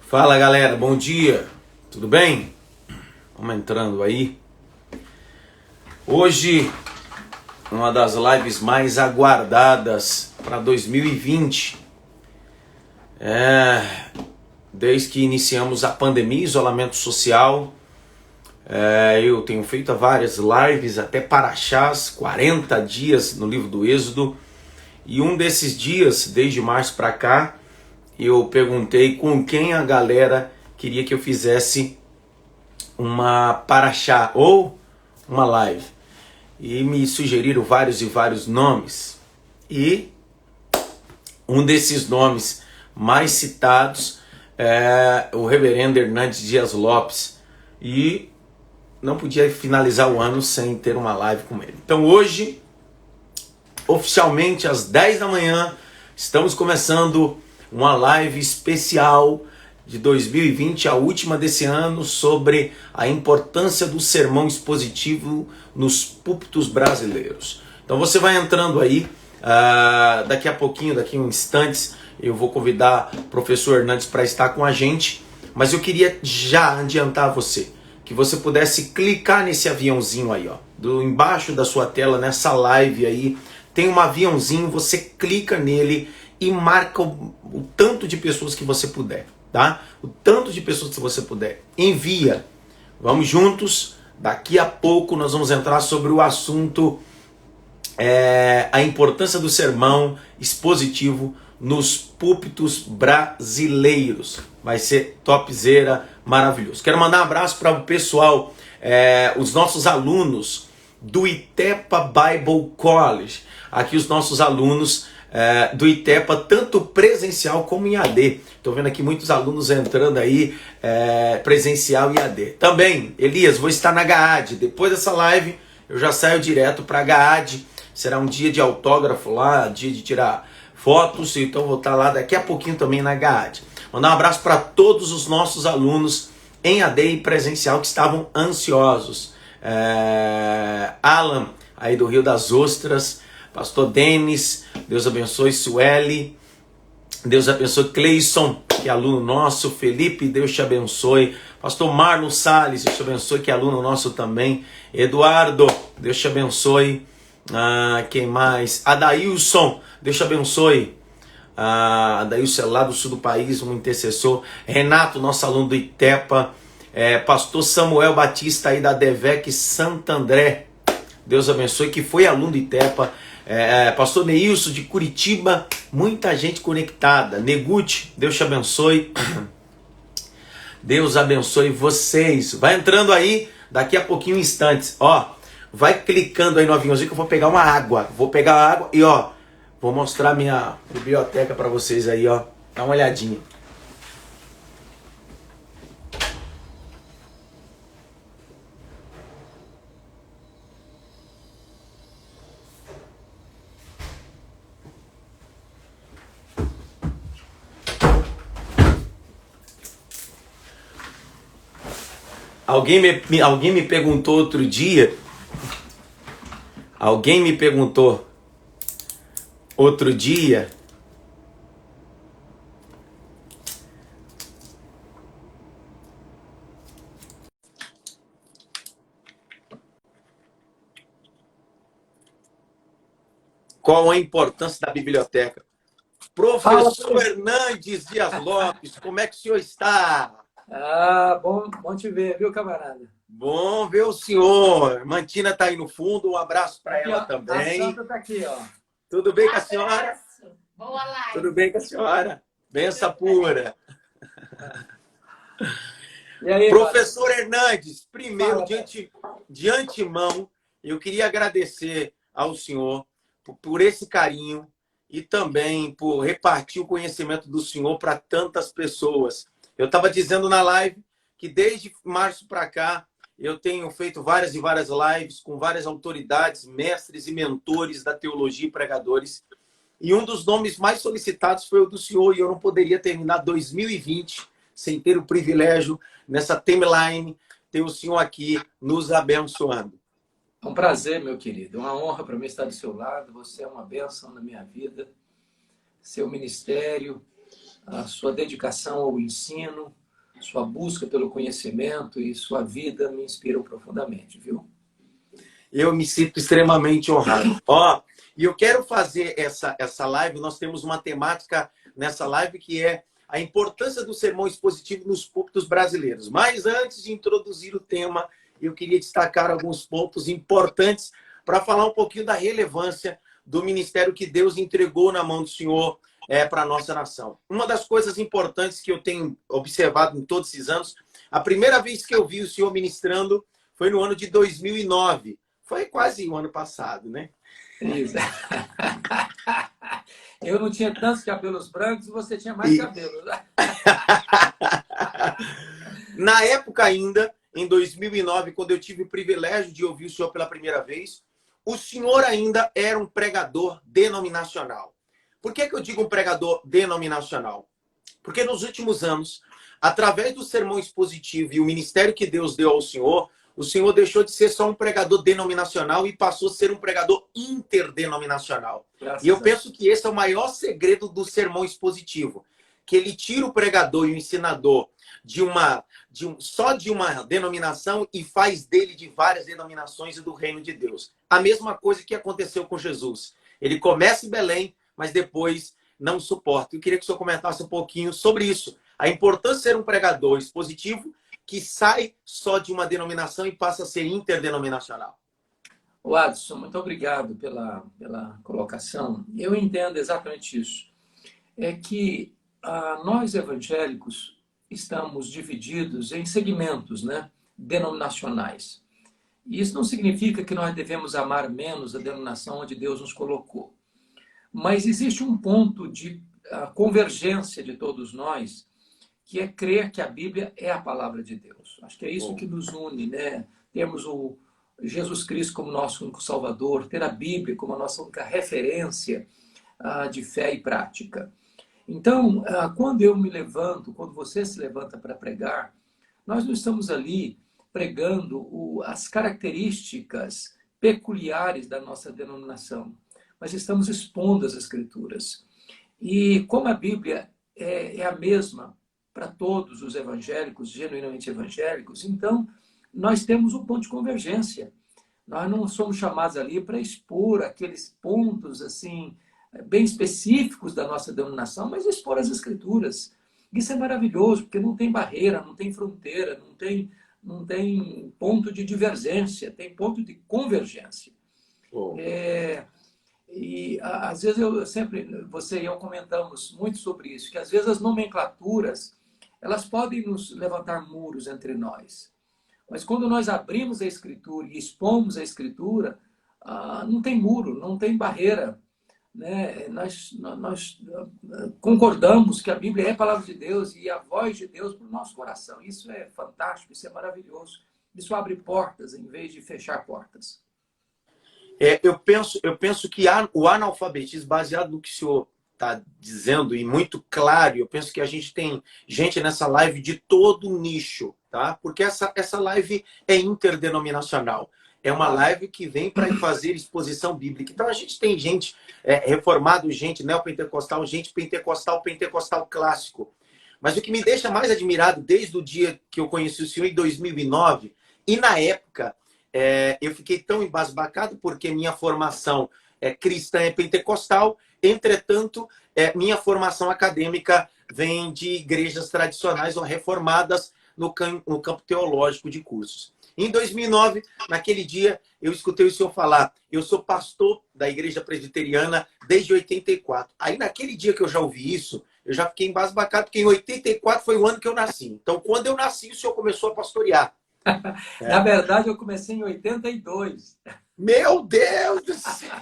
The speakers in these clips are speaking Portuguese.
Fala galera, bom dia, tudo bem? Vamos entrando aí. Hoje, uma das lives mais aguardadas para 2020. Desde que iniciamos a pandemia, isolamento social, eu tenho feito várias lives, até Paraxás, 40 dias no livro do Êxodo. E um desses dias, desde março para cá, eu perguntei com quem a galera queria que eu fizesse uma paraxá ou uma live. E me sugeriram vários e vários nomes. E um desses nomes mais citados é o reverendo Hernandes Dias Lopes. E não podia finalizar o ano sem ter uma live com ele. Então hoje, oficialmente às 10 da manhã, estamos começando uma live especial de 2020, a última desse ano, sobre a importância do sermão expositivo nos púlpitos brasileiros. Então você vai entrando aí, daqui a pouquinho, daqui a uns instantes, eu vou convidar o professor Hernandes para estar com a gente, mas eu queria já adiantar você, que você pudesse clicar nesse aviãozinho aí, ó, embaixo da sua tela, nessa live aí, tem um aviãozinho, você clica nele e marca o tanto de pessoas que você puder, tá? O tanto de pessoas que você puder. Envia. Vamos juntos. Daqui a pouco nós vamos entrar sobre o assunto, a importância do sermão expositivo nos púlpitos brasileiros. Vai ser topzera, maravilhoso. Quero mandar um abraço para o pessoal, os nossos alunos do Itepa Bible College. Aqui os nossos alunos do Itepa, tanto presencial como em AD. Estou vendo aqui muitos alunos entrando aí, presencial e AD. Também, Elias, vou estar na GAAD. Depois dessa live, eu já saio direto para a GAAD. Será um dia de autógrafo lá, dia de tirar fotos. Então vou estar lá daqui a pouquinho também na GAAD. Mandar um abraço para todos os nossos alunos em AD e presencial que estavam ansiosos. Alan, aí do Rio das Ostras. Pastor Denis, Deus abençoe. Sueli, Deus abençoe. Cleison, que é aluno nosso. Felipe, Deus te abençoe. Pastor Marlon Salles, Deus te abençoe, que é aluno nosso também. Eduardo, Deus te abençoe. Quem mais? Adailson, Deus te abençoe. Adailson é lá do sul do país, um intercessor. Renato, nosso aluno do Itepa. Pastor Samuel Batista aí da Devec Santo André, Deus abençoe, que foi aluno do Itepa. Pastor Neilson de Curitiba, muita gente conectada. Neguti, Deus te abençoe. Deus abençoe vocês. Vai entrando aí, daqui a pouquinho, instantes. Ó, vai clicando aí no aviãozinho que eu vou pegar uma água. Vou pegar a água e ó, vou mostrar minha biblioteca para vocês aí, ó. Dá uma olhadinha. Alguém me perguntou outro dia, qual a importância da biblioteca. Professor Hernandes Dias Lopes, como é que o senhor está? Bom te ver, viu, camarada? Bom ver o senhor. Mantina está aí no fundo, um abraço para ela também. A Santa está aqui, ó. Tudo bem com a senhora? Boa live. Tudo bem com a senhora? Benção pura. E aí, professor Hernandes, primeiro, de antemão, eu queria agradecer ao senhor por esse carinho e também por repartir o conhecimento do senhor para tantas pessoas. Eu estava dizendo na live que desde março para cá eu tenho feito várias e várias lives com várias autoridades, mestres e mentores da teologia e pregadores. E um dos nomes mais solicitados foi o do senhor, e eu não poderia terminar 2020 sem ter o privilégio, nessa timeline, ter o senhor aqui nos abençoando. É um prazer, meu querido. Uma honra para mim estar do seu lado. Você é uma bênção na minha vida. Seu ministério a sua dedicação ao ensino, sua busca pelo conhecimento e sua vida me inspiram profundamente, viu? Eu me sinto extremamente honrado. Ó, e eu quero fazer essa live, nós temos uma temática nessa live que é a importância do sermão expositivo nos púlpitos brasileiros. Mas antes de introduzir o tema, eu queria destacar alguns pontos importantes para falar um pouquinho da relevância do ministério que Deus entregou na mão do Senhor para a nossa nação. Uma das coisas importantes que eu tenho observado em todos esses anos, a primeira vez que eu vi o Senhor ministrando foi no ano de 2009. Foi quase o ano passado, né? Isso. Eu não tinha tantos cabelos brancos e você tinha mais cabelos. Na época ainda, em 2009, quando eu tive o privilégio de ouvir o Senhor pela primeira vez, o Senhor ainda era um pregador denominacional. Por que eu digo um pregador denominacional? Porque nos últimos anos, através do sermão expositivo e o ministério que Deus deu ao Senhor, o Senhor deixou de ser só um pregador denominacional e passou a ser um pregador interdenominacional. E eu penso que esse é o maior segredo do sermão expositivo, que ele tira o pregador e o ensinador só de uma denominação e faz dele de várias denominações e do reino de Deus. A mesma coisa que aconteceu com Jesus. Ele começa em Belém, mas depois não suporta. Eu queria que o senhor comentasse um pouquinho sobre isso. A importância de ser um pregador expositivo que sai só de uma denominação e passa a ser interdenominacional. Adson, muito obrigado pela colocação. Eu entendo exatamente isso. É que nós evangélicos estamos divididos em segmentos, né, denominacionais. E isso não significa que nós devemos amar menos a denominação onde Deus nos colocou. Mas existe um ponto de convergência de todos nós, que é crer que a Bíblia é a palavra de Deus. Acho que é isso que nos une, né? Temos o Jesus Cristo como nosso único Salvador, ter a Bíblia como a nossa única referência de fé e prática. Então, quando eu me levanto, quando você se levanta para pregar, nós não estamos ali pregando as características peculiares da nossa denominação, mas estamos expondo as Escrituras. E como a Bíblia é a mesma para todos os evangélicos, genuinamente evangélicos, então nós temos um ponto de convergência. Nós não somos chamados ali para expor aqueles pontos assim bem específicos da nossa denominação, mas expor as Escrituras. Isso é maravilhoso, porque não tem barreira, não tem fronteira, não tem ponto de divergência, tem ponto de convergência. E às vezes você e eu comentamos muito sobre isso, que às vezes as nomenclaturas elas podem nos levantar muros entre nós. Mas quando nós abrimos a Escritura e expomos a Escritura, não tem muro, não tem barreira. Né? Nós concordamos que a Bíblia é a palavra de Deus e a voz de Deus para o nosso coração. Isso é fantástico, isso é maravilhoso. Isso abre portas em vez de fechar portas. Eu penso que o analfabetismo, baseado no que o senhor está dizendo, e muito claro, eu penso que a gente tem gente nessa live de todo nicho, tá? Porque essa live é interdenominacional. É uma live que vem para fazer exposição bíblica. Então a gente tem gente reformado, gente neopentecostal, gente pentecostal clássico. Mas o que me deixa mais admirado desde o dia que eu conheci o senhor em 2009, e na época eu fiquei tão embasbacado porque minha formação cristã é pentecostal, entretanto, minha formação acadêmica vem de igrejas tradicionais ou reformadas no campo teológico de cursos. Em 2009, naquele dia, eu escutei o senhor falar, eu sou pastor da igreja presbiteriana desde 84. Aí, naquele dia que eu já ouvi isso, eu já fiquei embasbacado, porque em 84 foi o ano que eu nasci. Então, quando eu nasci, o senhor começou a pastorear. Na verdade, eu comecei em 82. Meu Deus do céu!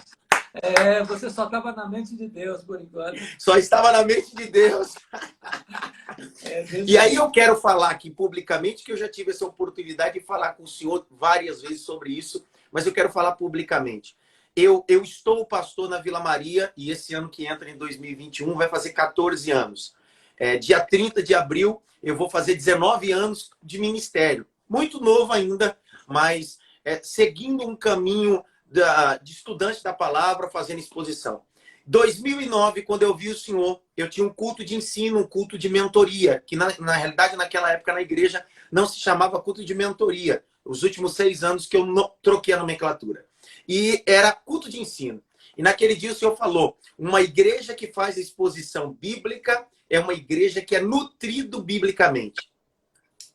Você só estava na mente de Deus, por enquanto. Só estava na mente de Deus. E aí eu quero falar aqui publicamente, que eu já tive essa oportunidade de falar com o senhor várias vezes sobre isso, mas eu quero falar publicamente. Eu estou pastor na Vila Maria e esse ano que entra em 2021 vai fazer 14 anos. Dia 30 de abril eu vou fazer 19 anos de ministério. Muito novo ainda, mas seguindo um caminho de estudante da palavra, fazendo exposição. 2009, quando eu vi o senhor, eu tinha um culto de ensino, um culto de mentoria, que na realidade, naquela época na igreja, não se chamava culto de mentoria. Os últimos 6 anos que eu troquei a nomenclatura. E era culto de ensino. E naquele dia o senhor falou, uma igreja que faz exposição bíblica é uma igreja que é nutrido biblicamente.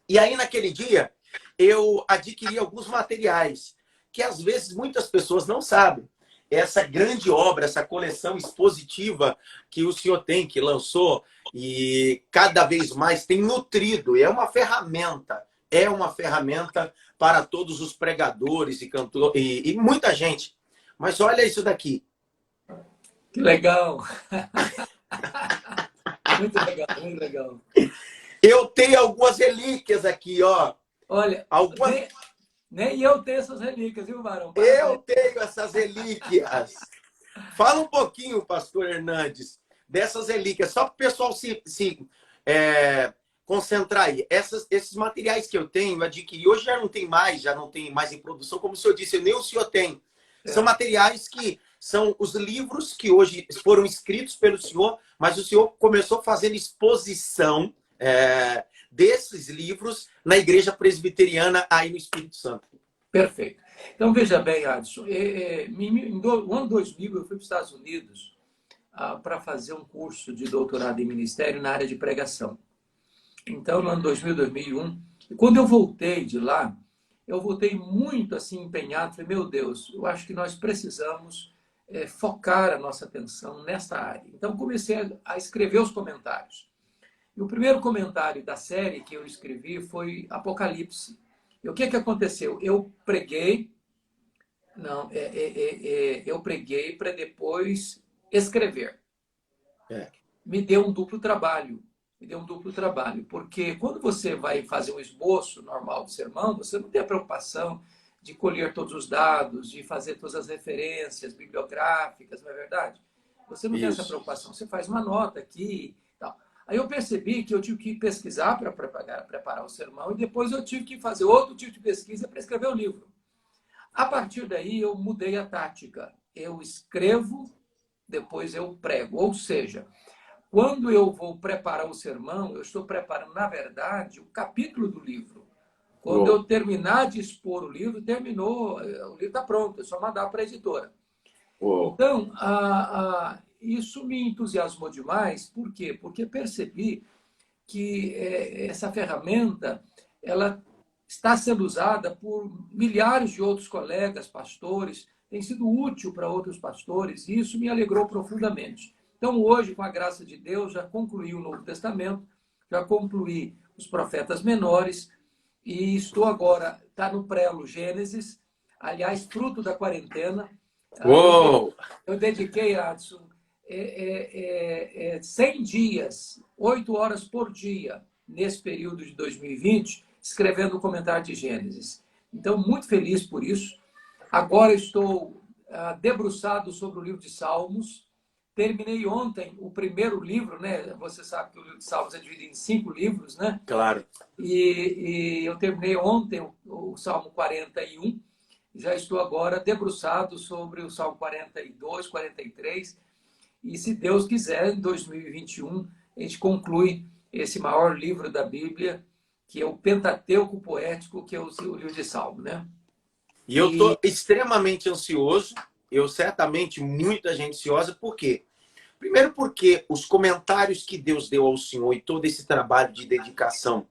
E aí, naquele dia, eu adquiri alguns materiais que, às vezes, muitas pessoas não sabem. Essa grande obra, essa coleção expositiva que o senhor tem, que lançou, e cada vez mais tem nutrido. É uma ferramenta para todos os pregadores e cantores, e muita gente. Mas olha isso daqui. Que legal! Muito legal, muito legal. Eu tenho algumas relíquias aqui, ó. Olha, algumas... nem eu tenho essas relíquias, viu, Barão? Eu tenho essas relíquias. Fala um pouquinho, pastor Hernandes, dessas relíquias, só para o pessoal se concentrar aí. Esses materiais que eu tenho, eu adquiri, hoje já não tem mais em produção, como o senhor disse, nem o senhor tem. São materiais que são os livros que hoje foram escritos pelo senhor, mas o senhor começou fazendo exposição desses livros na Igreja Presbiteriana aí no Espírito Santo. Perfeito. Então, veja bem, Adson, no ano 2000 eu fui para os Estados Unidos para fazer um curso de doutorado em ministério na área de pregação. Então, no ano 2000, 2001, e quando eu voltei de lá, eu voltei muito assim empenhado, falei, meu Deus, eu acho que nós precisamos focar a nossa atenção nessa área. Então, comecei a escrever os comentários. E o primeiro comentário da série que eu escrevi foi Apocalipse. E o que aconteceu? Eu preguei para depois escrever. Me deu um duplo trabalho. Porque quando você vai fazer um esboço normal de sermão, você não tem a preocupação de colher todos os dados, de fazer todas as referências bibliográficas, não é verdade? Você não tem essa preocupação. Você faz uma nota aqui e tal. Aí eu percebi que eu tive que pesquisar para preparar o sermão e depois eu tive que fazer outro tipo de pesquisa para escrever o livro. A partir daí, eu mudei a tática. Eu escrevo, depois eu prego. Ou seja, quando eu vou preparar o sermão, eu estou preparando, na verdade, o capítulo do livro. Quando eu terminar de expor o livro, terminou, o livro está pronto, é só mandar para a editora. Então, isso me entusiasmou demais. Por quê? Porque percebi que essa ferramenta ela está sendo usada por milhares de outros colegas, pastores, tem sido útil para outros pastores, e isso me alegrou profundamente. Então, hoje, com a graça de Deus, já concluí o Novo Testamento, já concluí os profetas menores, e estou agora, está no prelo Gênesis, aliás, fruto da quarentena. Eu dediquei, Adson, 100 dias, 8 horas por dia, nesse período de 2020, escrevendo o comentário de Gênesis. Então, muito feliz por isso. Agora estou debruçado sobre o livro de Salmos. Terminei ontem o primeiro livro, né? Você sabe que o livro de Salmos é dividido em 5 livros, né? Claro. E eu terminei ontem o Salmo 41. Já estou agora debruçado sobre o Salmo 42, 43. E, se Deus quiser, em 2021, a gente conclui esse maior livro da Bíblia, que é o Pentateuco Poético, que é o livro de Salmo, né? E eu estou extremamente ansioso. Certamente, muita gente ansiosa. Por quê? Primeiro porque os comentários que Deus deu ao Senhor e todo esse trabalho de dedicação,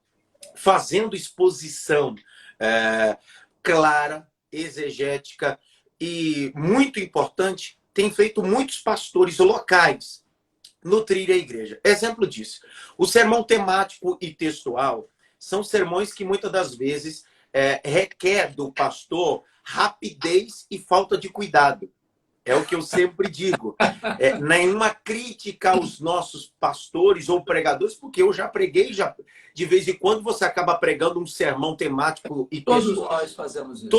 fazendo exposição clara, exegética e muito importante, tem feito muitos pastores locais nutrir a igreja. Exemplo disso, o sermão temático e textual são sermões que muitas das vezes requer do pastor rapidez e falta de cuidado. É o que eu sempre digo. Nenhuma crítica aos nossos pastores ou pregadores, porque eu já preguei, de vez em quando você acaba pregando um sermão temático e textual. Todos nós fazemos isso.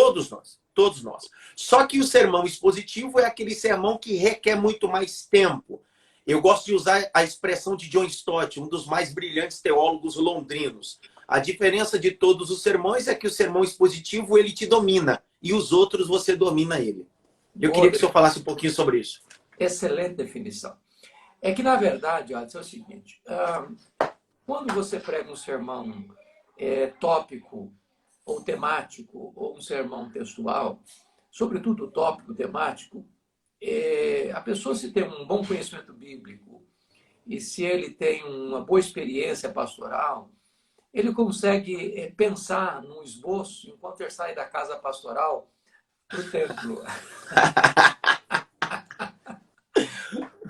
Todos nós. Só que o sermão expositivo é aquele sermão que requer muito mais tempo. Eu gosto de usar a expressão de John Stott, um dos mais brilhantes teólogos londrinos. A diferença de todos os sermões é que o sermão expositivo ele te domina e os outros você domina ele. Eu queria que o senhor falasse um pouquinho sobre isso. Excelente definição. É que, na verdade, Adson, é o seguinte, quando você prega um sermão tópico ou temático, ou um sermão textual, sobretudo tópico, temático, a pessoa, se tem um bom conhecimento bíblico e se ele tem uma boa experiência pastoral, ele consegue pensar num esboço enquanto ele sai da casa pastoral para o templo.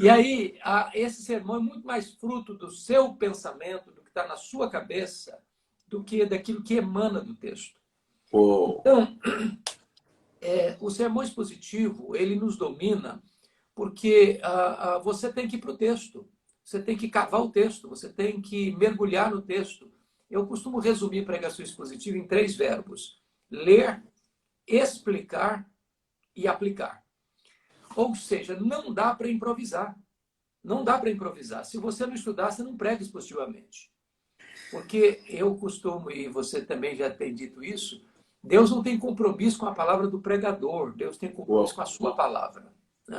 E aí, esse sermão é muito mais fruto do seu pensamento, do que está na sua cabeça, do que daquilo que emana do texto. Então, o sermão expositivo, ele nos domina porque você tem que ir para o texto, você tem que cavar o texto, você tem que mergulhar no texto. Eu costumo resumir pregação expositiva em 3 verbos: ler, explicar e aplicar. Ou seja, não dá para improvisar. Não dá para improvisar. Se você não estudar, você não prega expositivamente. Porque eu costumo, e você também já tem dito isso, Deus não tem compromisso com a palavra do pregador, Deus tem compromisso com a sua palavra. Né?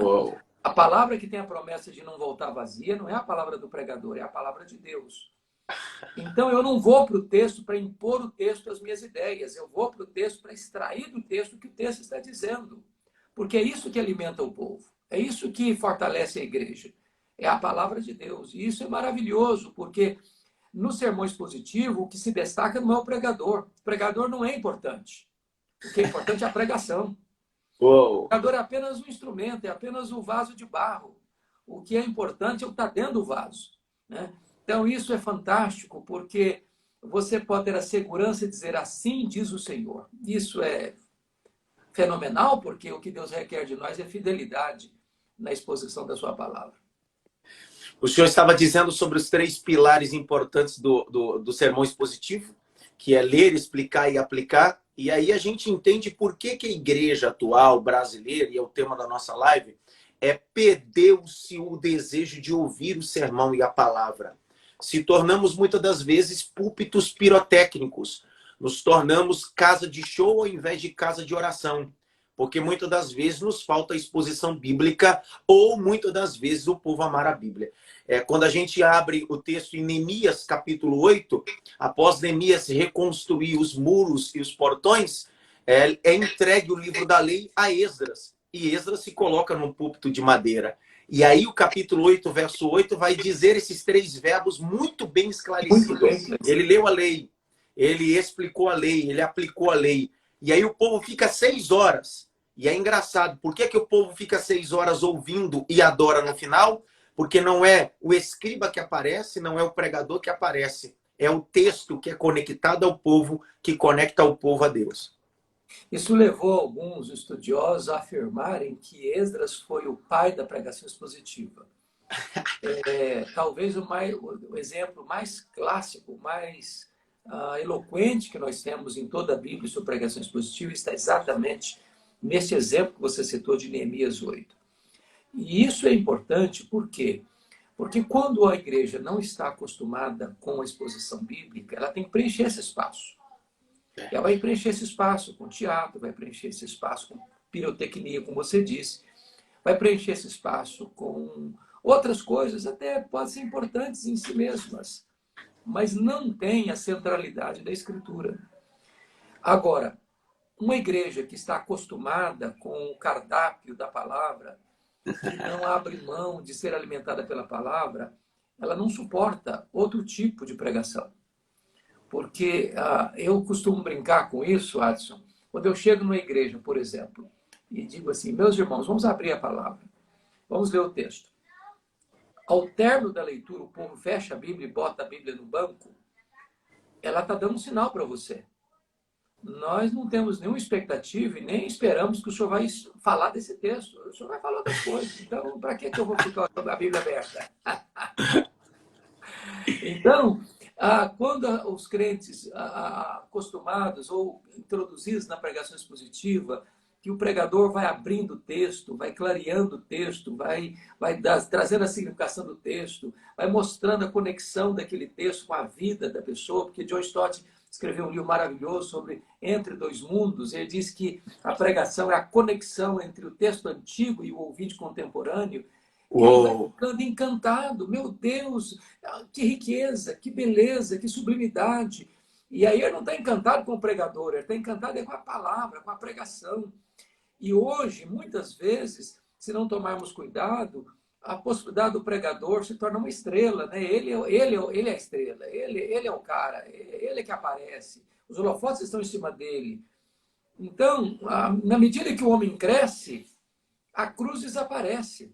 A palavra que tem a promessa de não voltar vazia não é a palavra do pregador, é a palavra de Deus. Então, eu não vou para o texto para impor o texto às minhas ideias, eu vou para o texto para extrair do texto o que o texto está dizendo. Porque é isso que alimenta o povo, é isso que fortalece a igreja, é a palavra de Deus. E isso é maravilhoso, porque no sermão expositivo, o que se destaca não é o pregador. O pregador não é importante. O que é importante é a pregação. O pregador é apenas um instrumento, é apenas um vaso de barro. O que é importante é o que está dentro do vaso. Né? Então, isso é fantástico, porque você pode ter a segurança de dizer: assim diz o Senhor. Isso é fenomenal, porque o que Deus requer de nós é fidelidade na exposição da sua palavra. O senhor estava dizendo sobre os 3 pilares importantes do sermão expositivo, que é ler, explicar e aplicar. E aí a gente entende por que a igreja atual brasileira, e é o tema da nossa live, perdeu-se o desejo de ouvir o sermão e a palavra. Se tornamos muitas das vezes púlpitos pirotécnicos. Nos tornamos casa de show ao invés de casa de oração. Porque muitas das vezes nos falta exposição bíblica, ou muitas das vezes o povo amar a Bíblia. Quando a gente abre o texto em Neemias, capítulo 8, após Neemias reconstruir os muros e os portões, é entregue o livro da lei a Esdras. E Esdras se coloca num púlpito de madeira. E aí o capítulo 8, verso 8, vai dizer esses 3 verbos muito bem esclarecidos. Ele leu a lei, ele explicou a lei, ele aplicou a lei. E aí o povo fica 6 horas. E é engraçado. Por que o povo fica 6 horas ouvindo e adora no final? Porque não é o escriba que aparece, não é o pregador que aparece. É o texto que é conectado ao povo, que conecta o povo a Deus. Isso levou alguns estudiosos a afirmarem que Esdras foi o pai da pregação expositiva. Talvez o exemplo mais clássico, mais eloquente que nós temos em toda a Bíblia sobre pregação expositiva está exatamente nesse exemplo que você citou de Neemias 8. E isso é importante por quê? Porque quando a igreja não está acostumada com a exposição bíblica, ela tem que preencher esse espaço. Ela vai preencher esse espaço com teatro, vai preencher esse espaço com pirotecnia, como você disse, vai preencher esse espaço com outras coisas, até podem ser importantes em si mesmas, mas não tem a centralidade da Escritura. Agora, uma igreja que está acostumada com o cardápio da palavra, que não abre mão de ser alimentada pela palavra, ela não suporta outro tipo de pregação. Porque eu costumo brincar com isso, Adson, quando eu chego numa igreja, por exemplo, e digo assim: meus irmãos, vamos abrir a palavra, vamos ler o texto. Ao término da leitura, o povo fecha a Bíblia e bota a Bíblia no banco, ela está dando um sinal para você. Nós não temos nenhuma expectativa e nem esperamos que o senhor vai falar desse texto. O senhor vai falar outras coisas. Então, para que eu vou ficar com a Bíblia aberta? Então, quando os crentes acostumados ou introduzidos na pregação expositiva, que o pregador vai abrindo o texto, vai clareando o texto, vai trazendo a significação do texto, vai mostrando a conexão daquele texto com a vida da pessoa, porque John Stott escreveu um livro maravilhoso sobre Entre Dois Mundos. Ele diz que a pregação é a conexão entre o texto antigo e o ouvinte contemporâneo. E ele vai Uou. ficando encantado. Meu Deus, que riqueza, que beleza, que sublimidade. E aí ele não está encantado com o pregador, ele está encantado com a palavra, com a pregação. E hoje, muitas vezes, se não tomarmos cuidado, a possibilidade do pregador se torna uma estrela, né? Ele é a estrela, ele é o cara, ele é que aparece. Os holofotes estão em cima dele. Então, na medida que o homem cresce, a cruz desaparece.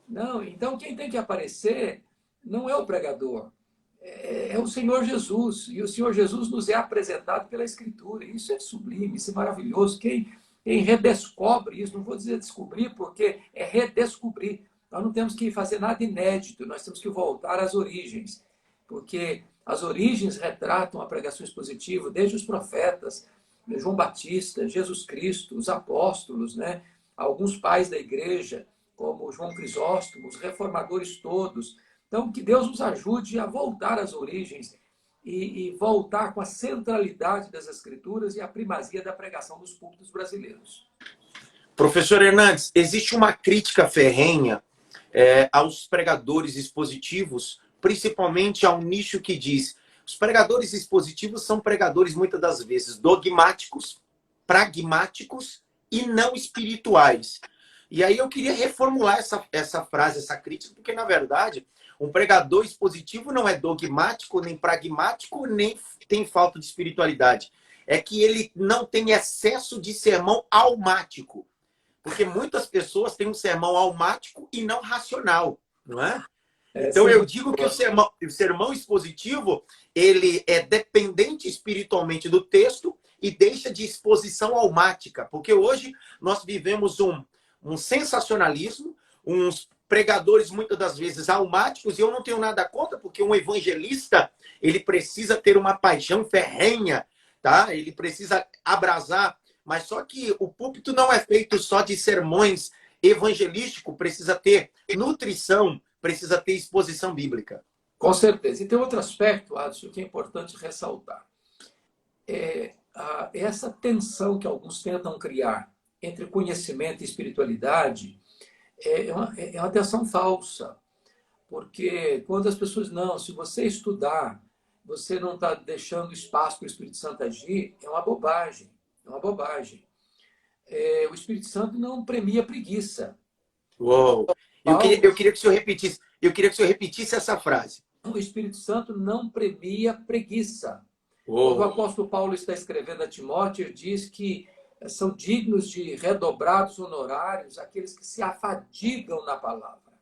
Não, então quem tem que aparecer não é o pregador, é o Senhor Jesus. E o Senhor Jesus nos é apresentado pela Escritura. Isso é sublime, isso é maravilhoso. Quem redescobre isso, não vou dizer descobrir, porque é redescobrir. Nós não temos que fazer nada inédito, nós temos que voltar às origens, porque as origens retratam a pregação expositiva desde os profetas, João Batista, Jesus Cristo, os apóstolos, né? Alguns pais da igreja, como João Crisóstomo, os reformadores todos. Então, que Deus nos ajude a voltar às origens e voltar com a centralidade das Escrituras e a primazia da pregação dos púlpitos brasileiros. Professor Hernandes, existe uma crítica ferrenha aos pregadores expositivos, principalmente ao nicho que diz: os pregadores expositivos são pregadores muitas das vezes dogmáticos, pragmáticos e não espirituais. E aí eu queria reformular essa frase, essa crítica, porque, na verdade, um pregador expositivo não é dogmático, nem pragmático, nem tem falta de espiritualidade. É que ele não tem excesso de sermão almático. Porque muitas pessoas têm um sermão almático e não racional, não é? Então eu digo que o sermão expositivo, ele é dependente espiritualmente do texto e deixa de exposição almática. Porque hoje nós vivemos um sensacionalismo, uns pregadores muitas das vezes almáticos, e eu não tenho nada contra, porque um evangelista, ele precisa ter uma paixão ferrenha, tá? Ele precisa abrasar, mas só que o púlpito não é feito só de sermões evangelísticos, precisa ter nutrição, precisa ter exposição bíblica. Com certeza. E tem outro aspecto, Adson, que é importante ressaltar. Essa tensão que alguns tentam criar entre conhecimento e espiritualidade é uma tensão falsa. Porque quando as pessoas, não, se você estudar, você não está deixando espaço para o Espírito Santo agir, é uma bobagem. É uma bobagem. O Espírito Santo não premia preguiça. Uou! Eu queria que o senhor repetisse. Eu queria que o senhor repetisse essa frase. O Espírito Santo não premia preguiça. Uou. Quando o apóstolo Paulo está escrevendo a Timóteo, ele diz que são dignos de redobrados honorários aqueles que se afadigam na palavra.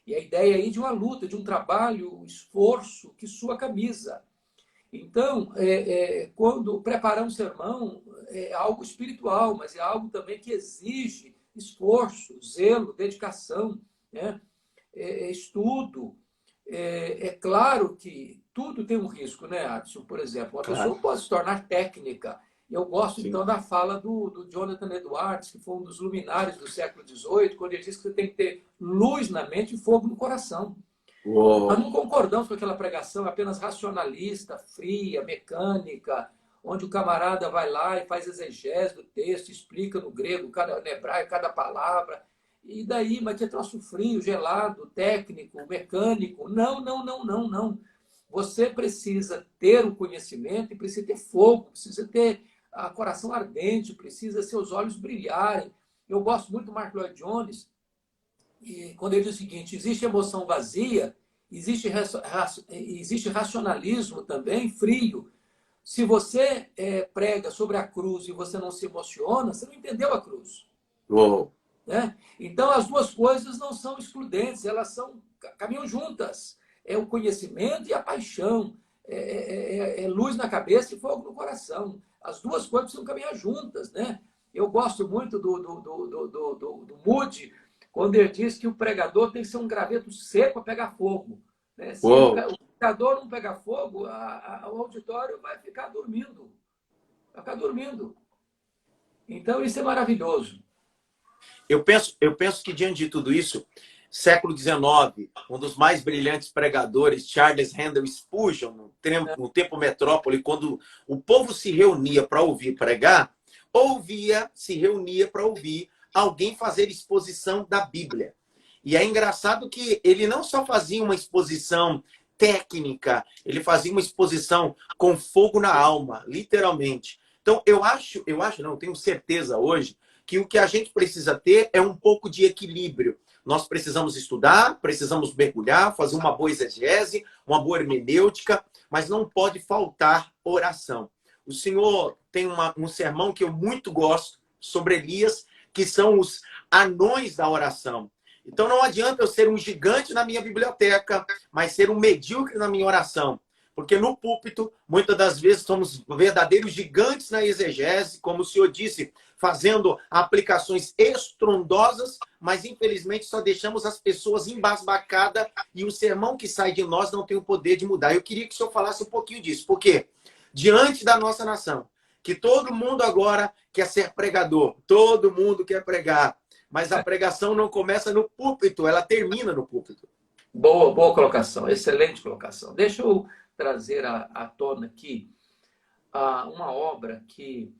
E a ideia aí de uma luta, de um trabalho, um esforço que sua camisa. Então, quando preparar um sermão, é algo espiritual, mas é algo também que exige esforço, zelo, dedicação, né? Estudo. É claro que tudo tem um risco, né, Adson? Por exemplo, uma pessoa pode se tornar técnica. Eu gosto, Sim. então, da fala do Jonathan Edwards, que foi um dos luminares do século XVIII, quando ele diz que você tem que ter luz na mente e fogo no coração. Uou. Nós não concordamos com aquela pregação apenas racionalista, fria, mecânica, onde o camarada vai lá e faz exegese do texto, explica no grego, no hebraico, cada palavra. E daí, mas que troço frio, gelado, técnico, mecânico. Não, não, não, não, não. Você precisa ter o conhecimento e precisa ter fogo, precisa ter a coração ardente, precisa seus olhos brilharem. Eu gosto muito do Mark Lloyd Jones, e quando ele diz o seguinte: existe emoção vazia, existe racionalismo também frio. Se você prega sobre a cruz e você não se emociona, você não entendeu a cruz. Uou. Né? Então, as duas coisas não são excludentes, elas caminham juntas. É o conhecimento e a paixão. É luz na cabeça e fogo no coração. As duas coisas precisam caminhar juntas. Né? Eu gosto muito do Moody, quando ele diz que o pregador tem que ser um graveto seco a pegar fogo. Né? Se o pregador não pegar fogo, o auditório vai ficar dormindo. Vai ficar dormindo. Então, isso é maravilhoso. Eu penso que, diante de tudo isso, século XIX, um dos mais brilhantes pregadores, Charles Handel Spurgeon, no tempo metrópole, quando o povo se reunia para ouvir pregar, se reunia para ouvir alguém fazer exposição da Bíblia. E é engraçado que ele não só fazia uma exposição técnica, ele fazia uma exposição com fogo na alma, literalmente. Então, não, eu tenho certeza hoje que o que a gente precisa ter é um pouco de equilíbrio. Nós precisamos estudar, precisamos mergulhar, fazer uma boa exegese, uma boa hermenêutica, mas não pode faltar oração. O Senhor tem um sermão que eu muito gosto sobre Elias, que são os anões da oração. Então não adianta eu ser um gigante na minha biblioteca, mas ser um medíocre na minha oração. Porque no púlpito, muitas das vezes, somos verdadeiros gigantes na exegese, como o senhor disse, fazendo aplicações estrondosas, mas infelizmente só deixamos as pessoas embasbacadas e o sermão que sai de nós não tem o poder de mudar. Eu queria que o senhor falasse um pouquinho disso, porque diante da nossa nação, que todo mundo agora quer ser pregador, todo mundo quer pregar, mas a pregação não começa no púlpito, ela termina no púlpito. Boa colocação, excelente colocação. Deixa eu trazer à tona aqui uma obra que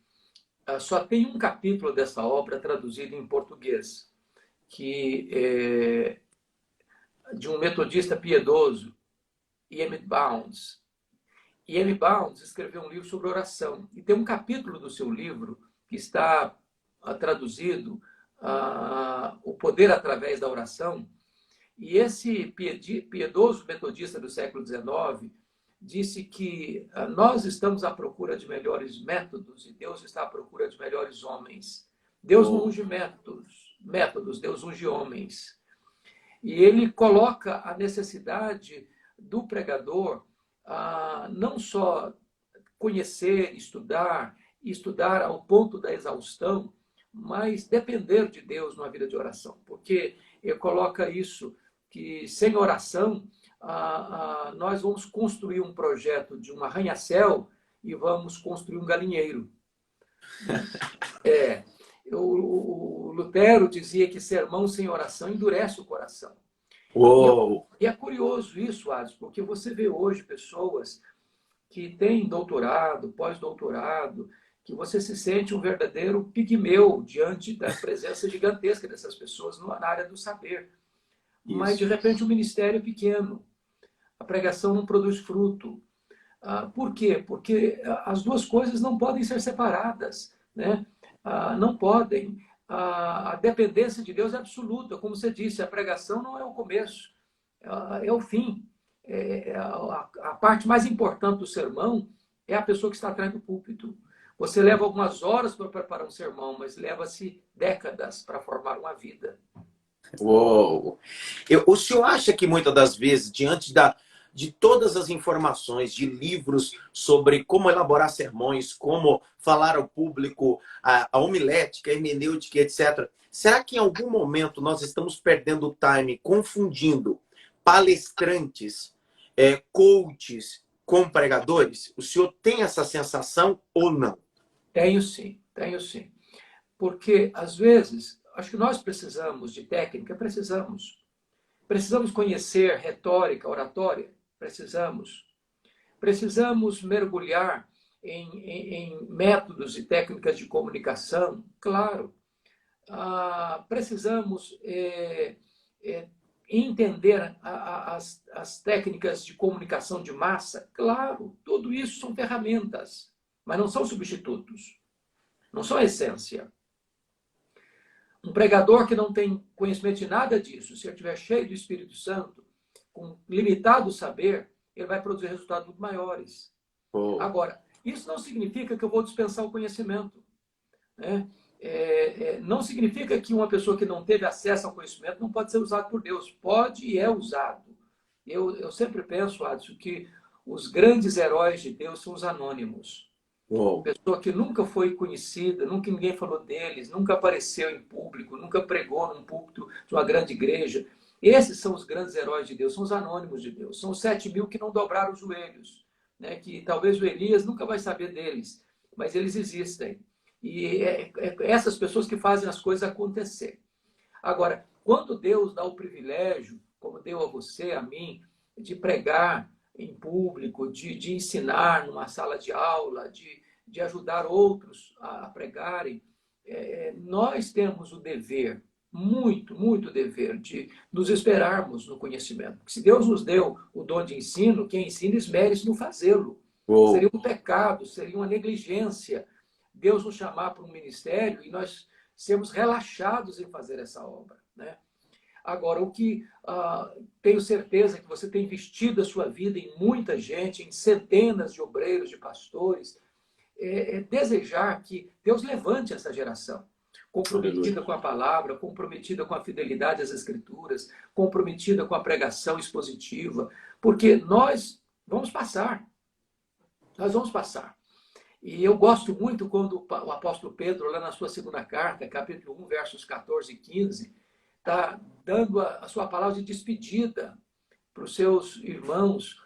só tem um capítulo dessa obra traduzido em português, que é de um metodista piedoso, E.M. Bounds. E.M. Bounds escreveu um livro sobre oração, e tem um capítulo do seu livro que está traduzido, O Poder através da Oração, e esse piedoso metodista do século XIX disse que nós estamos à procura de melhores métodos e Deus está à procura de melhores homens. Deus não unge métodos, Deus unge homens. E ele coloca a necessidade do pregador não só conhecer, estudar ao ponto da exaustão, mas depender de Deus numa vida de oração. Porque ele coloca isso, que sem oração, nós vamos construir um projeto de um arranha-céu e vamos construir um galinheiro. O Lutero dizia que sermão sem oração endurece o coração. Uou. E é curioso isso, Adson, porque você vê hoje pessoas que têm doutorado, pós-doutorado, que você se sente um verdadeiro pigmeu diante da presença gigantesca dessas pessoas na área do saber. Mas, de repente, o ministério é pequeno. A pregação não produz fruto. Por quê? Porque as duas coisas não podem ser separadas, né? Não podem. A dependência de Deus é absoluta. Como você disse, a pregação não é o começo, é o fim. A parte mais importante do sermão é a pessoa que está atrás do púlpito. Você leva algumas horas para preparar um sermão, mas leva-se décadas para formar uma vida. Uou. O senhor acha que muitas das vezes, diante de todas as informações, de livros sobre como elaborar sermões, como falar ao público, a homilética, a hermenêutica, etc., será que em algum momento nós estamos perdendo o time, confundindo palestrantes, coaches com pregadores? O senhor tem essa sensação ou não? Tenho sim. Porque, às vezes, acho que nós precisamos de técnica, precisamos. Precisamos conhecer retórica, oratória, precisamos. Precisamos mergulhar em métodos e técnicas de comunicação, claro. Precisamos entender as técnicas de comunicação de massa, claro. Tudo isso são ferramentas, mas não são substitutos, não são a essência. Um pregador que não tem conhecimento de nada disso, se ele estiver cheio do Espírito Santo, com limitado saber, ele vai produzir resultados muito maiores. Agora, isso não significa que eu vou dispensar o conhecimento, né? Não significa que uma pessoa que não teve acesso ao conhecimento não pode ser usado por Deus. Pode e é usado. Eu sempre penso, Adson, que os grandes heróis de Deus são os anônimos. Uou. Pessoa que nunca foi conhecida, nunca ninguém falou deles, nunca apareceu em público, nunca pregou num púlpito de uma grande igreja. Esses são os grandes heróis de Deus, são os anônimos de Deus. São os 7.000 que não dobraram os joelhos, né? Que talvez o Elias nunca vai saber deles, mas eles existem. E essas pessoas que fazem as coisas acontecer. Agora, Quando Deus dá o privilégio, como deu a você, a mim, de pregar em público, de ensinar numa sala de aula, de ajudar outros a pregarem, nós temos o dever, muito dever, de nos esperarmos no conhecimento. Porque se Deus nos deu o dom de ensino, quem ensina esmere-se no fazê-lo. Uou. Seria um pecado, seria uma negligência Deus nos chamar para um ministério e nós sermos relaxados em fazer essa obra, né? Agora, o que tenho certeza que você tem investido a sua vida em muita gente, em centenas de obreiros, de pastores, é desejar que Deus levante essa geração, comprometida com a palavra, comprometida com a fidelidade às Escrituras, comprometida com a pregação expositiva, porque nós vamos passar. Nós vamos passar. E eu gosto muito quando o apóstolo Pedro, lá na sua segunda carta, capítulo 1, versos 14 e 15, está dando a sua palavra de despedida para os seus irmãos.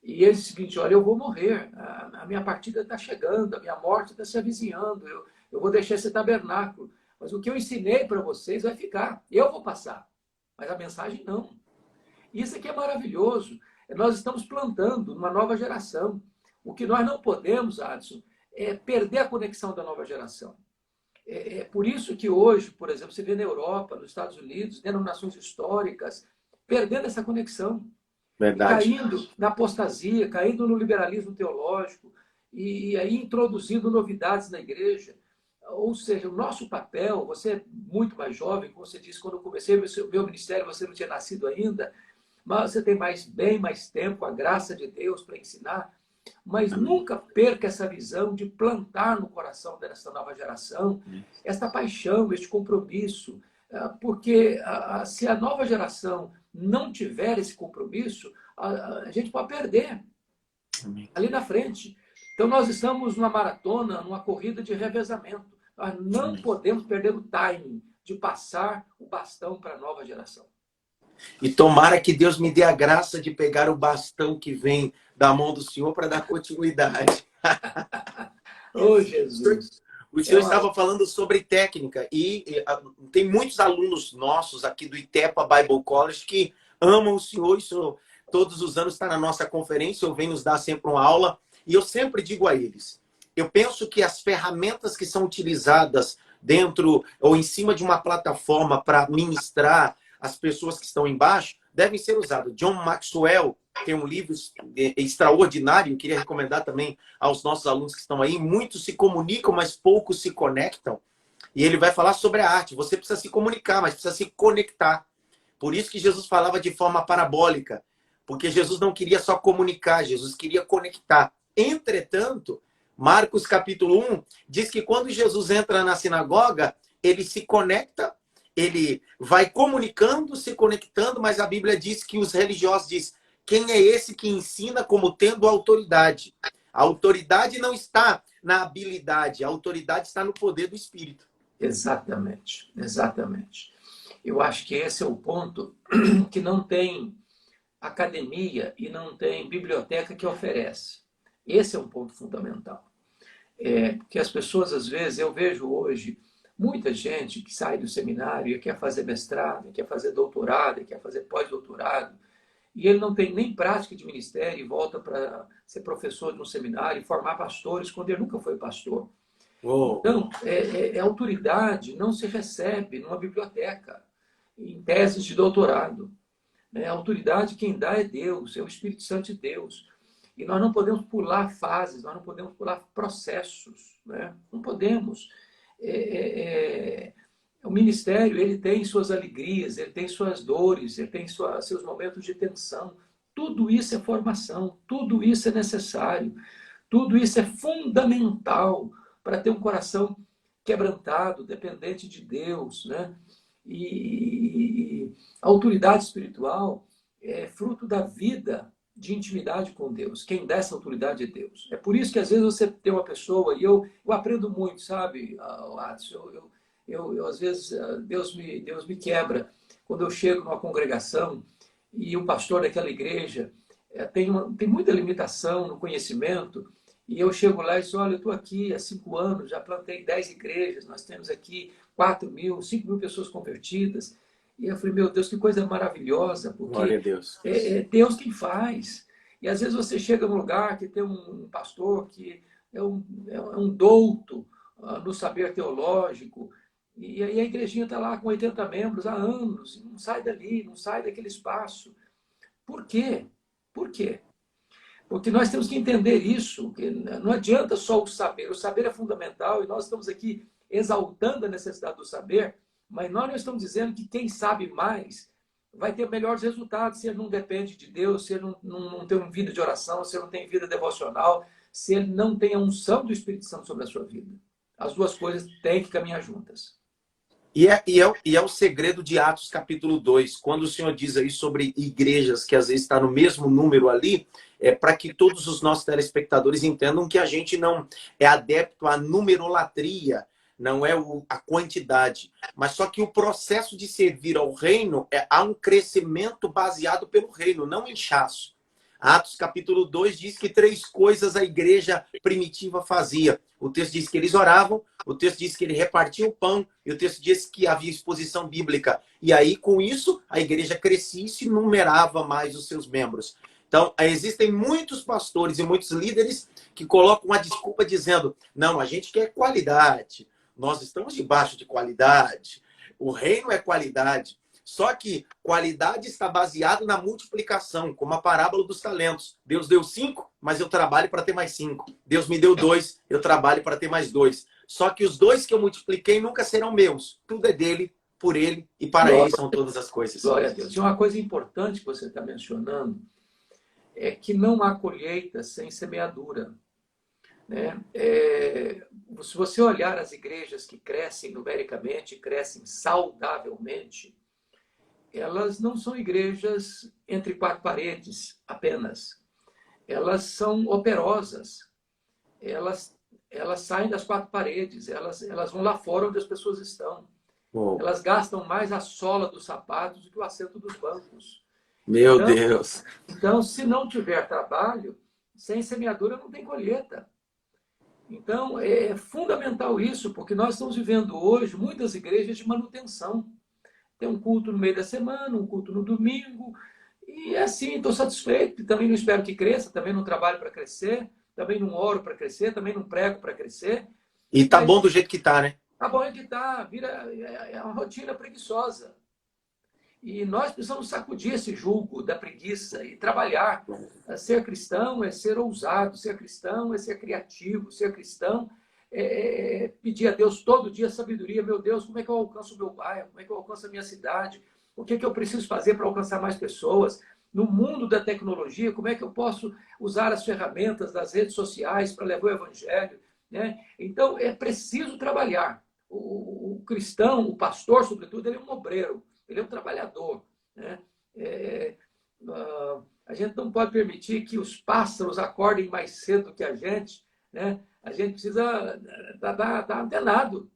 E ele diz o seguinte: olha, eu vou morrer, a minha partida está chegando, a minha morte está se avizinhando, eu vou deixar esse tabernáculo. Mas o que eu ensinei para vocês vai ficar. Eu vou passar, mas a mensagem não. Isso aqui é maravilhoso. Nós estamos plantando uma nova geração. O que nós não podemos, Adson, é perder a conexão da nova geração. É por isso que hoje, por exemplo, você vê na Europa, nos Estados Unidos, denominações históricas, perdendo essa conexão. Verdade. E caindo na apostasia, caindo no liberalismo teológico, e aí introduzindo novidades na igreja. Ou seja, o nosso papel, você é muito mais jovem, como você disse, quando eu comecei o meu ministério, você não tinha nascido ainda, mas você tem bem mais tempo, a graça de Deus para ensinar. Mas nunca perca essa visão de plantar no coração dessa nova geração esta paixão, este compromisso, porque se a nova geração não tiver esse compromisso, a gente pode perder ali na frente. Então, nós estamos numa maratona, numa corrida de revezamento. Nós não podemos perder o timing de passar o bastão para a nova geração. E tomara que Deus me dê a graça de pegar o bastão que vem da mão do Senhor para dar continuidade. Oh, Jesus! O senhor estava falando sobre técnica e tem muitos alunos nossos aqui do Itepa Bible College que amam o senhor. Isso todos os anos está na nossa conferência, eu venho nos dar sempre uma aula e eu sempre digo a eles, eu penso que as ferramentas que são utilizadas dentro ou em cima de uma plataforma para ministrar as pessoas que estão embaixo devem ser usadas. John Maxwell tem um livro extraordinário, eu queria recomendar também aos nossos alunos que estão aí. Muitos se comunicam, mas poucos se conectam. E ele vai falar sobre a arte. Você precisa se comunicar, mas precisa se conectar. Por isso que Jesus falava de forma parabólica. Porque Jesus não queria só comunicar, Jesus queria conectar. Entretanto, Marcos capítulo 1 diz que quando Jesus entra na sinagoga, ele se conecta, ele vai comunicando, se conectando, mas a Bíblia diz que os religiosos dizem: quem é esse que ensina como tendo autoridade? A autoridade não está na habilidade, a autoridade está no poder do Espírito. Exatamente, exatamente. Eu acho que esse é o ponto que não tem academia e não tem biblioteca que oferece. Esse é um ponto fundamental. Porque as pessoas, às vezes, eu vejo hoje muita gente que sai do seminário e quer fazer mestrado, quer fazer doutorado, quer fazer pós-doutorado, e ele não tem nem prática de ministério e volta para ser professor de um seminário e formar pastores quando ele nunca foi pastor. Oh. Então, autoridade não se recebe numa biblioteca, em teses de doutorado. A autoridade quem dá é Deus, é o Espírito Santo de Deus. E nós não podemos pular fases, nós não podemos pular processos, né? Não podemos. O ministério, ele tem suas alegrias, ele tem suas dores, ele tem seus momentos de tensão. Tudo isso é formação, tudo isso é necessário, tudo isso é fundamental para ter um coração quebrantado, dependente de Deus, né? E a autoridade espiritual é fruto da vida de intimidade com Deus. Quem dá essa autoridade é Deus. É por isso que às vezes você tem uma pessoa, e eu aprendo muito, sabe, Adson? Eu às vezes, Deus me quebra quando eu chego numa congregação e o pastor daquela igreja tem muita limitação no conhecimento, e eu chego lá e digo: olha, eu estou aqui há 5 anos, já plantei 10 igrejas, nós temos aqui 4.000, 5.000 pessoas convertidas, E eu falei, meu Deus, que coisa maravilhosa, Glória a porque Deus. é Deus quem faz. E às vezes você chega num lugar que tem um pastor que é um douto no saber teológico, e aí a igrejinha está lá com 80 membros há anos, e não sai dali, não sai daquele espaço. Por quê? Por quê? Porque nós temos que entender isso, que não adianta só o saber é fundamental, e nós estamos aqui exaltando a necessidade do saber, mas nós não estamos dizendo que quem sabe mais vai ter melhores resultados se ele não depende de Deus, se ele não tem uma vida de oração, se ele não tem vida devocional, se ele não tem a unção do Espírito Santo sobre a sua vida. As duas coisas têm que caminhar juntas. E é o segredo de Atos capítulo 2, quando o Senhor diz aí sobre igrejas que às vezes está no mesmo número ali, é para que todos os nossos telespectadores entendam que a gente não é adepto à numerolatria, não é a quantidade, mas só que o processo de servir ao reino há um crescimento baseado pelo reino, não inchaço. Atos capítulo 2 diz que 3 coisas a igreja primitiva fazia. O texto diz que eles oravam, o texto diz que ele repartia o pão, e o texto diz que havia exposição bíblica. E aí, com isso, a igreja crescia e se numerava mais os seus membros. Então, existem muitos pastores e muitos líderes que colocam a desculpa dizendo, não, a gente quer qualidade, nós estamos debaixo de qualidade, o reino é qualidade. Só que qualidade está baseada na multiplicação, como a parábola dos talentos. Deus deu 5, mas eu trabalho para ter mais 5. Deus me deu 2, eu trabalho para ter mais 2. Só que os 2 que eu multipliquei nunca serão meus. Tudo é dele, por ele e para ele são todas as coisas. Glória a Deus. E uma coisa importante que você está mencionando é que não há colheita sem semeadura. Né? Se você olhar as igrejas que crescem numericamente, crescem saudavelmente, elas não são igrejas entre 4 paredes apenas. Elas são operosas. Elas saem das 4 paredes. Elas vão lá fora onde as pessoas estão. Oh. Elas gastam mais a sola dos sapatos do que o assento dos bancos. Meu Deus! Então, se não tiver trabalho, sem semeadura não tem colheita. Então, é fundamental isso, porque nós estamos vivendo hoje muitas igrejas de manutenção. Tem um culto no meio da semana, um culto no domingo, e assim, estou satisfeito. Também não espero que cresça, também não trabalho para crescer, também não oro para crescer, também não prego para crescer. E tá bom do jeito que tá, né? Tá bom é que tá, é uma rotina preguiçosa. E nós precisamos sacudir esse jugo da preguiça e trabalhar. Ser cristão é ser ousado, ser cristão é ser criativo, ser cristão pedir a Deus todo dia sabedoria. Meu Deus, como é que eu alcanço o meu bairro? Como é que eu alcanço a minha cidade? O que eu preciso fazer para alcançar mais pessoas? No mundo da tecnologia, como é que eu posso usar as ferramentas das redes sociais para levar o evangelho? Né? Então, é preciso trabalhar. O cristão, o pastor, sobretudo, ele é um obreiro, ele é um trabalhador. Né? A gente não pode permitir que os pássaros acordem mais cedo que a gente, né? A gente precisa estar antenado.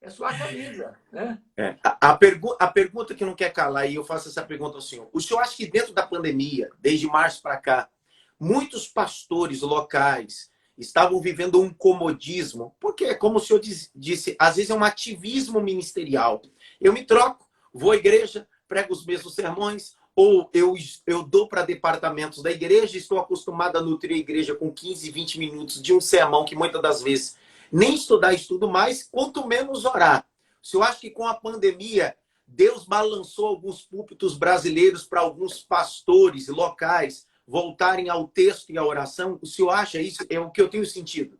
É suar a camisa, né? A pergunta que não quer calar, e eu faço essa pergunta ao senhor. O senhor acha que dentro da pandemia, desde março para cá, muitos pastores locais estavam vivendo um comodismo? Porque, como o senhor disse, às vezes é um ativismo ministerial. Eu me troco, vou à igreja, prego os mesmos sermões, ou eu dou para departamentos da igreja, estou acostumado a nutrir a igreja com 15, 20 minutos de um sermão que muitas das vezes nem estudar estudo mais, quanto menos orar. O senhor acha que com a pandemia Deus balançou alguns púlpitos brasileiros para alguns pastores locais voltarem ao texto e à oração? O senhor acha isso? É o que eu tenho sentido.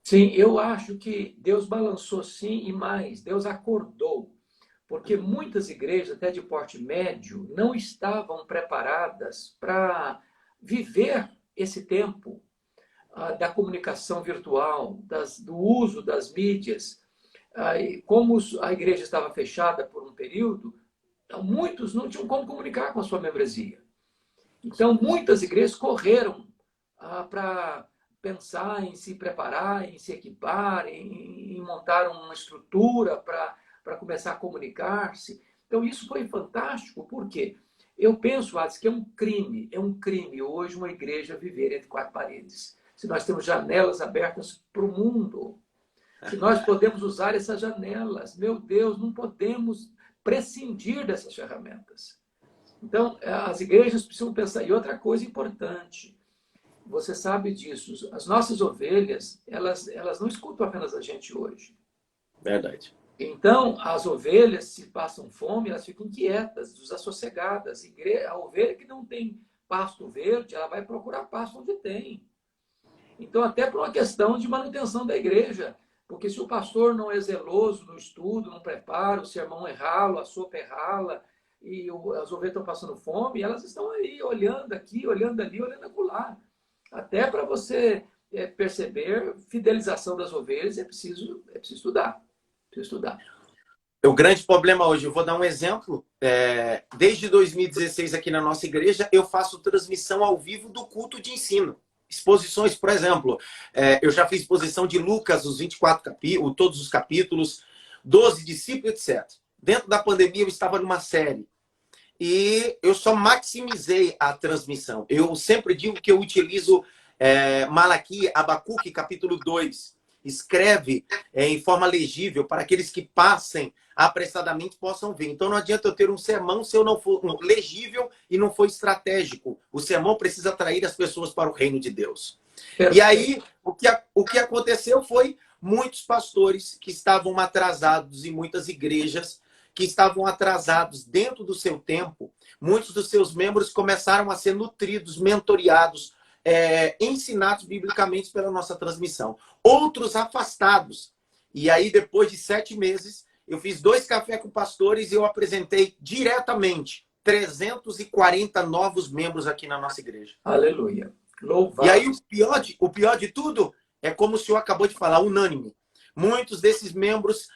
Sim, eu acho que Deus balançou sim e mais, Deus acordou. Porque muitas igrejas, até de porte médio, não estavam preparadas para viver esse tempo da comunicação virtual, do uso das mídias. E como a igreja estava fechada por um período, muitos não tinham como comunicar com a sua membresia. Então, muitas igrejas correram para pensar em se preparar, em se equipar, em montar uma estrutura para começar a comunicar-se. Então, isso foi fantástico, porque eu penso, Ades, que é um crime hoje uma igreja viver entre 4 paredes. Se nós temos janelas abertas para o mundo, se nós podemos usar essas janelas, meu Deus, não podemos prescindir dessas ferramentas. Então, as igrejas precisam pensar. E outra coisa importante, você sabe disso, as nossas ovelhas, elas não escutam apenas a gente hoje. Verdade. Então, as ovelhas, se passam fome, elas ficam quietas, desassossegadas. A ovelha que não tem pasto verde, ela vai procurar pasto onde tem. Então, até por uma questão de manutenção da igreja, porque se o pastor não é zeloso no estudo, não prepara, o sermão é ralo, a sopa é rala, e as ovelhas estão passando fome, elas estão aí olhando aqui, olhando ali, olhando acolá. Até para você perceber fidelização das ovelhas, é preciso estudar. O grande problema hoje, eu vou dar um exemplo. Desde 2016 aqui na nossa igreja, eu faço transmissão ao vivo do culto de ensino. Exposições, por exemplo, eu já fiz exposição de Lucas, os 24 capítulos, todos os capítulos, 12 discípulos, etc. Dentro da pandemia, eu estava numa série. E eu só maximizei a transmissão. Eu sempre digo que eu utilizo Malaquias, Abacuque, capítulo 2. Escreve em forma legível para aqueles que passem apressadamente possam ver. Então não adianta eu ter um sermão se eu não for legível e não for estratégico. O sermão precisa atrair as pessoas para o reino de Deus. Perfeito. E aí, o que aconteceu foi muitos pastores que estavam atrasados em muitas igrejas, que estavam atrasados dentro do seu tempo, muitos dos seus membros começaram a ser nutridos, mentoreados, ensinados biblicamente pela nossa transmissão. Outros afastados. E aí, depois de 7 meses, eu fiz 2 cafés com pastores e eu apresentei diretamente 340 novos membros aqui na nossa igreja. Aleluia. Louvado. E aí, o pior de tudo é como o senhor acabou de falar, unânime. Muitos desses membros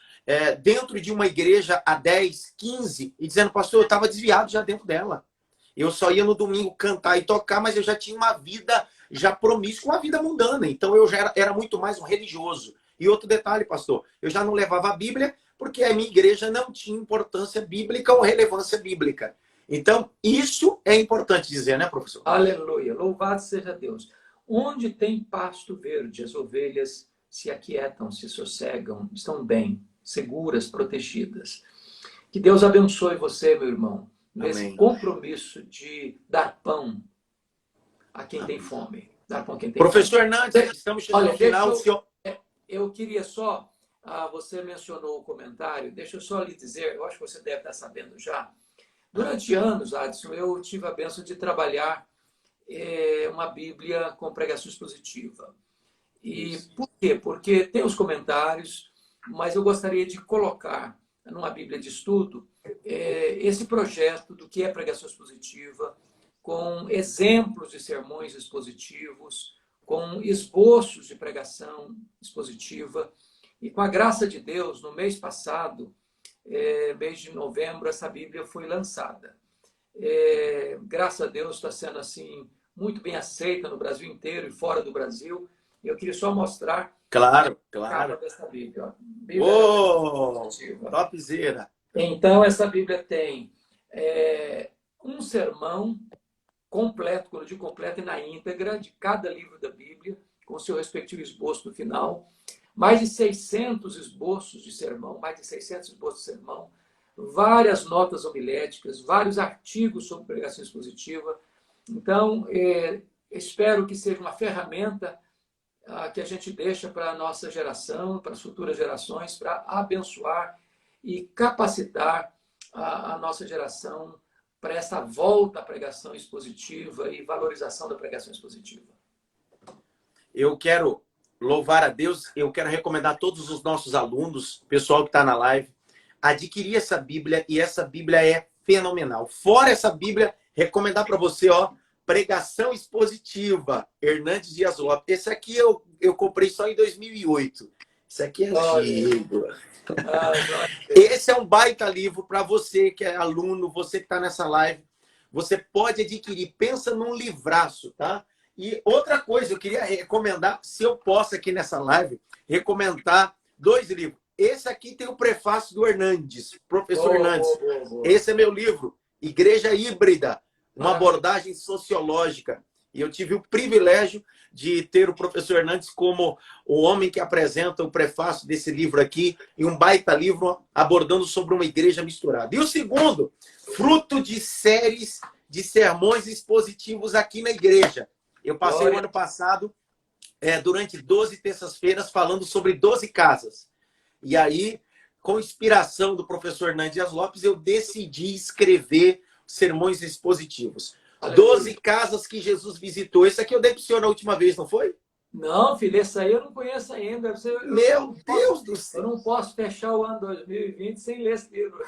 dentro de uma igreja há 10, 15, e dizendo, pastor, eu estava desviado já dentro dela. Eu só ia no domingo cantar e tocar, mas eu já tinha uma vida já promíscua, uma vida mundana. Então eu já era muito mais um religioso. E outro detalhe, pastor, eu já não levava a Bíblia porque a minha igreja não tinha importância bíblica ou relevância bíblica. Então, isso é importante dizer, né, professor? Aleluia. Louvado seja Deus. Onde tem pasto verde, as ovelhas se aquietam, se sossegam, estão bem, seguras, protegidas. Que Deus abençoe você, meu irmão, nesse Amém. Compromisso de dar pão a quem tem fome. Dar pão a quem tem Professor fome. Hernandes, estamos chegando ao final. Eu queria só... você mencionou o comentário. Deixa eu só lhe dizer, eu acho que você deve estar sabendo já. Durante anos, Adson, eu tive a bênção de trabalhar uma Bíblia com pregação expositiva. E por quê? Porque tem os comentários, mas eu gostaria de colocar numa Bíblia de estudo esse projeto do que é pregação expositiva, com exemplos de sermões expositivos, com esboços de pregação expositiva. E com a graça de Deus, no mês passado, mês de novembro, essa Bíblia foi lançada. Graças a Deus está sendo assim muito bem aceita no Brasil inteiro e fora do Brasil. Eu queria só mostrar claro. a capa dessa Bíblia. Topzera! Então, essa Bíblia tem um sermão completo, quando eu digo completo, é na íntegra de cada livro da Bíblia, com o seu respectivo esboço no final. Mais de 600 esboços de sermão, várias notas homiléticas, vários artigos sobre pregação expositiva. Então, espero que seja uma ferramenta que a gente deixa para a nossa geração, para as futuras gerações, para abençoar e capacitar a nossa geração para essa volta à pregação expositiva e valorização da pregação expositiva. Eu quero louvar a Deus, eu quero recomendar a todos os nossos alunos, pessoal que está na live, adquirir essa Bíblia, e essa Bíblia é fenomenal. Fora essa Bíblia, recomendar para você, Pregação Expositiva, Hernandes Dias Lopes. Esse aqui eu comprei só em 2008. Esse aqui é antigo. Esse é um baita livro para você que é aluno, você que está nessa live. Você pode adquirir. Pensa num livraço, tá? E outra coisa, eu queria recomendar, se eu posso aqui nessa live, recomendar 2 livros. Esse aqui tem o prefácio do Hernandes, professor Hernandes. Esse é meu livro, Igreja Híbrida, uma abordagem sociológica. E eu tive o privilégio de ter o professor Hernandes como o homem que apresenta o prefácio desse livro aqui, e um baita livro abordando sobre uma igreja misturada. E o segundo, fruto de séries de sermões expositivos aqui na igreja. Eu passei o ano passado, durante 12 terças-feiras, falando sobre 12 casas. E aí, com inspiração do professor Hernandes Dias Lopes, eu decidi escrever sermões expositivos. 12 casas que Jesus visitou. Esse aqui eu dei para o senhor na última vez, não foi? Não, filho, esse aí eu não conheço ainda. Meu Deus do céu! Eu não posso fechar o ano 2020 sem ler esse livro.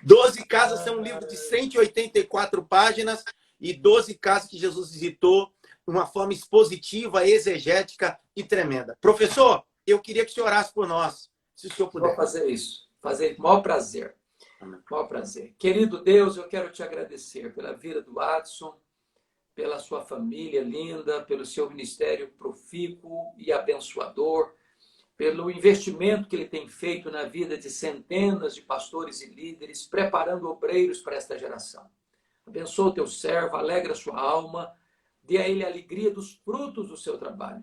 12 casas são um livro de 184 páginas e 12 casas que Jesus visitou de uma forma expositiva, exegética e tremenda. Professor, eu queria que o senhor orasse por nós, se o senhor puder. Vou fazer isso. Fazer com o maior prazer. Maior prazer. Querido Deus, eu quero te agradecer pela vida do Adson, pela sua família linda, pelo seu ministério profícuo e abençoador, pelo investimento que ele tem feito na vida de centenas de pastores e líderes, preparando obreiros para esta geração. Abençoa o teu servo, alegra a sua alma, dê a ele a alegria dos frutos do seu trabalho.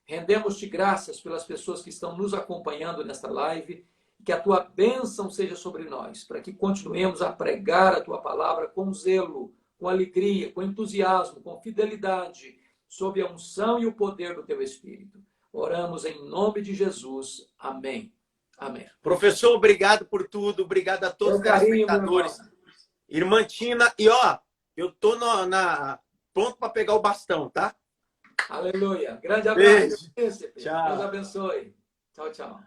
Rendemos-te graças pelas pessoas que estão nos acompanhando nesta live, que a tua bênção seja sobre nós, para que continuemos a pregar a tua palavra com zelo, com alegria, com entusiasmo, com fidelidade, sob a unção e o poder do teu Espírito. Oramos em nome de Jesus. Amém. Amém. Professor, obrigado por tudo. Obrigado a todos os telespectadores. Irmã Tina, e eu tô pronto para pegar o bastão, tá? Aleluia. Grande abraço. Beijo. Tchau. Deus abençoe. Tchau, tchau.